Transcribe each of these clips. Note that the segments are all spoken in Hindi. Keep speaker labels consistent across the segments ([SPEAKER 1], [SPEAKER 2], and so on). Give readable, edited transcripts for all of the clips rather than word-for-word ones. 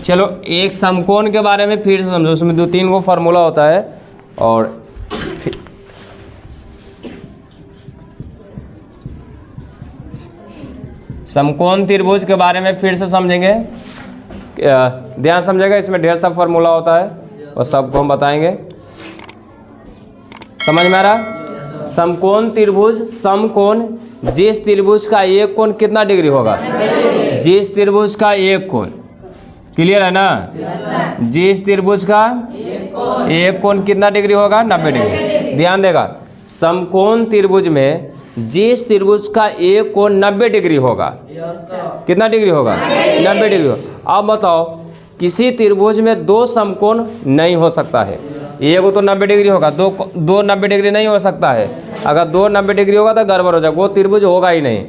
[SPEAKER 1] चलो एक समकोण के बारे में फिर से समझो, उसमें 2-3 गो फार्मूला होता है। और समकोण त्रिभुज के बारे में फिर से समझेंगे, ध्यान समझेगा, इसमें ढेर सा फार्मूला होता है और सबको हम बताएंगे। समझ में आ रहा? समकोण त्रिभुज, समकोण जिस त्रिभुज का एक कोण कितना डिग्री होगा, जिस त्रिभुज का एक कोण, क्लियर है ना? जिस त्रिभुज का एक कोण कितना डिग्री होगा, 90 डिग्री। ध्यान देगा, समकोण त्रिभुज में जिस त्रिभुज का एक कोण 90 डिग्री होगा, कितना डिग्री होगा, 90 डिग्री होगा। अब बताओ किसी त्रिभुज में दो समकोण नहीं हो सकता है, एक तो 90 डिग्री होगा, दो 90 डिग्री नहीं हो सकता है। अगर दो 90 डिग्री होगा तो गड़बड़ हो जाएगा, वो त्रिभुज होगा ही नहीं।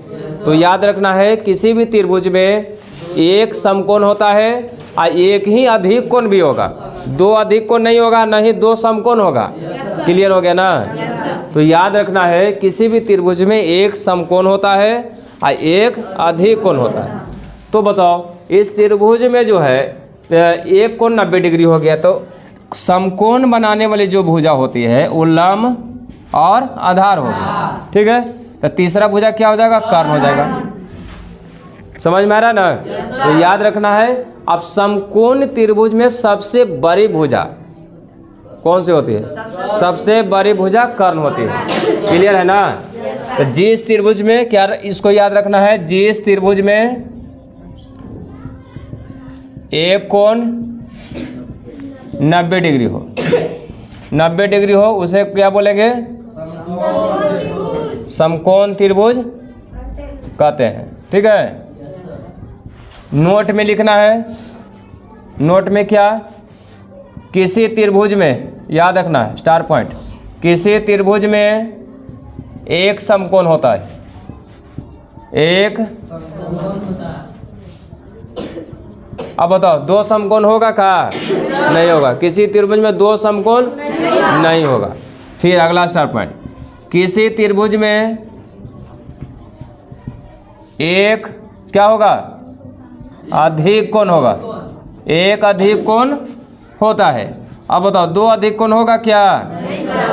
[SPEAKER 1] तो याद रखना है किसी भी त्रिभुज में एक समकोण होता है और एक ही अधिक कोण भी होगा, दो अधिक कोण नहीं होगा, नहीं दो समकोण होगा। क्लियर हो गया ना? तो याद रखना है किसी भी त्रिभुज में एक समकोण होता है और एक अधिक कोण होता है। तो बताओ इस त्रिभुज में जो है एक कोण 90 डिग्री हो गया, तो समकोण बनाने वाली जो भुजा होती है वो लंब और आधार होगी, ठीक है? तो तीसरा भुजा क्या हो जाएगा, कर्ण हो जाएगा। समझ में आ रहा ना? तो याद रखना है। अब समकोण त्रिभुज में सबसे बड़ी भुजा कौन सी होती है, सबसे बड़ी भुजा कर्ण होती है। क्लियर है ना? तो जिस त्रिभुज में क्या, इसको याद रखना है, जिस त्रिभुज में एक कोण 90 डिग्री हो, 90 डिग्री हो, उसे क्या बोलेंगे, समकोण त्रिभुज कहते हैं। ठीक है? नोट में लिखना है, नोट में क्या, किसी त्रिभुज में, याद रखना है स्टार पॉइंट, किसी त्रिभुज में एक समकोण होता है, एक। अब बताओ दो समकोण होगा का, नहीं होगा। किसी त्रिभुज में दो समकोण नहीं होगा। फिर अगला स्टार पॉइंट, किसी त्रिभुज में एक क्या होगा, अधिक कोण होगा, एक अधिक कोण होता है। अब बताओ दो अधिक कोण होगा क्या,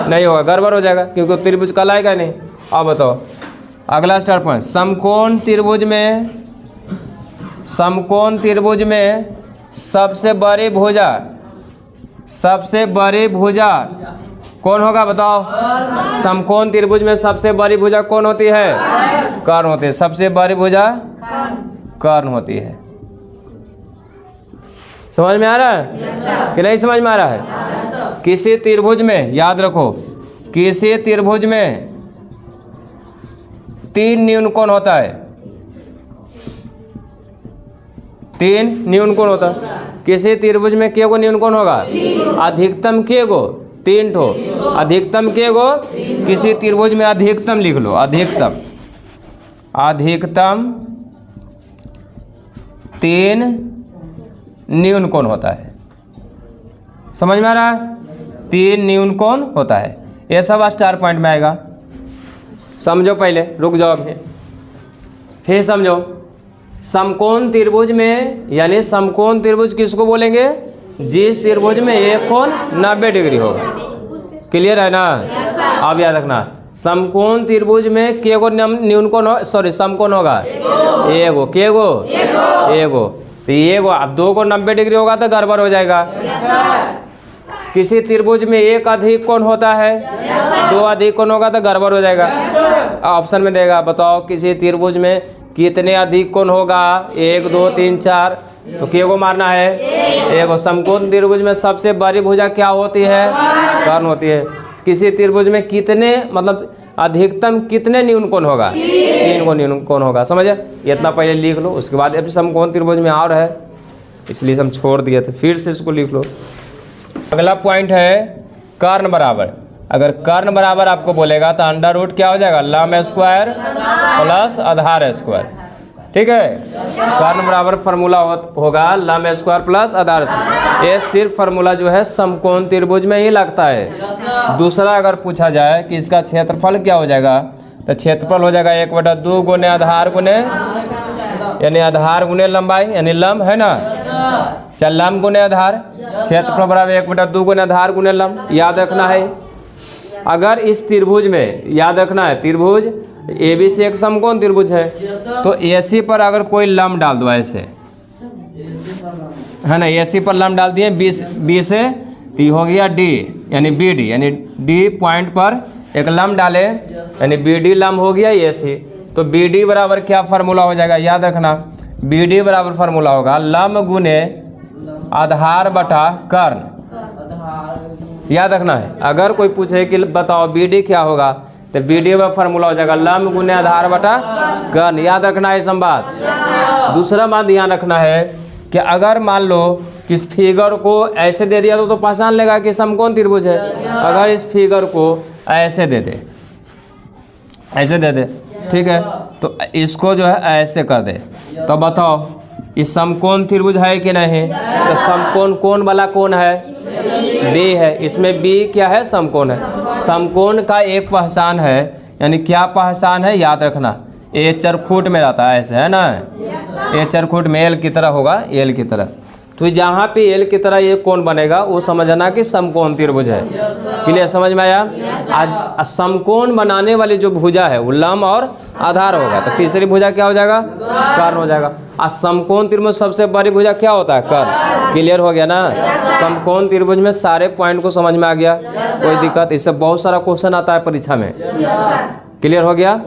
[SPEAKER 1] नहीं होगा, गड़बड़ हो जाएगा क्योंकि त्रिभुज कहलाएगा नहीं। अब बताओ अगला स्टार पॉइंट, समकोण त्रिभुज में, समकोण त्रिभुज में सबसे बड़ी भुजा, सबसे बड़ी भुजा कौन होगा, बताओ। समकोण त्रिभुज में सबसे बड़ी भुजा कौन होती है, कर्ण होती है। सबसे बड़ी भुजा कर्ण होती है। समझ में आ रहा है कि नहीं समझ में आ रहा है? किसी त्रिभुज में, याद रखो, किसी त्रिभुज में 3 न्यून कोण होता है, 3 न्यून कोण होता है। किसी त्रिभुज में के गो न्यून कोण होगा, अधिकतम के गो, 3 ठो। अधिकतम के गो, किसी त्रिभुज में अधिकतम लिख लो, अधिकतम, अधिकतम 3 न्यून कोण होता है। समझ में आ रहा है? 3 न्यून कोण होता है। ये सब स्टार पॉइंट में आएगा। समझो पहले, रुक जाओ अभी, फिर समझो। समकोण त्रिभुज में, यानी समकोण त्रिभुज किसको बोलेंगे, जिस त्रिभुज में एक कोण 90 डिग्री होगा। क्लियर है ना? अब याद रखना, समकोण त्रिभुज में के गो न्यून कोण हो, सॉरी समकोण होगा, एगो, के गो, एगो। तो एगो, अब 2 को 90 डिग्री होगा तो गड़बड़ हो जाएगा। किसी त्रिभुज में एक अधिक कोण होता है, 2 अधिक कोण होगा तो गड़बड़ हो जाएगा। ऑप्शन में देगा, बताओ किसी त्रिभुज में कितने अधिक कोण होगा, 1 2 3 4, तो के को मारना है, एगो। समकोण त्रिभुज में सबसे बड़ी भुजा क्या होती है, कर्ण होती है। किसी त्रिभुज में कितने, मतलब अधिकतम कितने न्यून कोण होगा, 3 को न्यून कोण होगा। समझे? इतना पहले लिख लो, उसके बाद अब समकोण त्रिभुज में और है, इसलिए हम छोड़ दिए थे, फिर से इसको लिख लो। अगला पॉइंट है कर्ण बराबर। अगर कर्ण बराबर आपको बोलेगा तो अंडर रूट क्या हो जाएगा, लंब स्क्वायर प्लस आधार स्क्वायर। ठीक है? कर्ण बराबर फार्मूला होगा लंब स्क्वायर प्लस आधार स्क्वायर। ये सिर्फ फार्मूला जो है समकोण त्रिभुज में ही लगता है। दूसरा अगर पूछा जाए कि इसका क्षेत्रफल क्या हो जाएगा, तो क्षेत्रफल हो जाएगा 1/2 गुने आधार गुने, यानी आधार गुने लंबाई, यानी लंब है ना, चल लंब गुने आधार, क्षेत्रफल बराबर 1/2 गुने आधार गुने लंब, याद रखना है। अगर इस त्रिभुज में याद रखना है, त्रिभुज ABC एक समकोण त्रिभुज है, तो AC पर अगर कोई लंब डाल दो ऐसे, है ना, AC पर लंब डाल दिए B से, तो हो गया D यानी BD, यानी D पॉइंट पर एक लंब डाले यानी BD लंब हो गया AC। तो BD बराबर क्या फार्मूला हो जाएगा, याद रखना, BD बराबर फार्मूला होगा लंब गुने आधार बटा कर्ण। याद रखना है, अगर कोई पूछे कि बताओ BD क्या होगा, तो BD का फार्मूला हो जाएगा लंब गुने आधार बटा कर्ण। याद रखना है संवाद। दूसरा बात ध्यान रखना है कि अगर मान लो कि इस फिगर को ऐसे दे दिया तो पहचान लेगा कि समकोण त्रिभुज है। अगर इस फिगर को ऐसे दे दे, ऐसे दे दे, ठीक है, तो इसको जो है ऐसे कर दे, तो बताओ इस समकोण त्रिभुज है कि नहीं। तो समकोण कौन वाला कौन है, B है, इसमें B क्या है, समकोण है। समकोण का एक पहचान है, यानी क्या पहचान है, याद रखना, A चरखूट में रहता है, ऐसे है ना, A चरखूट में L की तरह होगा, L की तरह। तो जहाँ पे L की तरह ये कौन बनेगा वो समझना कि समकोण त्रिभुज है। क्लियर, समझ में आया। आज समकोण बनाने वाली जो भुजा है वो लंब और आधार होगा, तो तीसरी भुजा क्या हो जाएगा, कर्ण हो जाएगा। आज समकोण त्रिभुज सबसे बड़ी भुजा क्या होता है, कर्ण। क्लियर हो गया ना। समकोण त्रिभुज में सारे पॉइंट को समझ में आ गया, कोई दिक्कत, इससे बहुत सारा क्वेश्चन आता है परीक्षा में। क्लियर हो गया।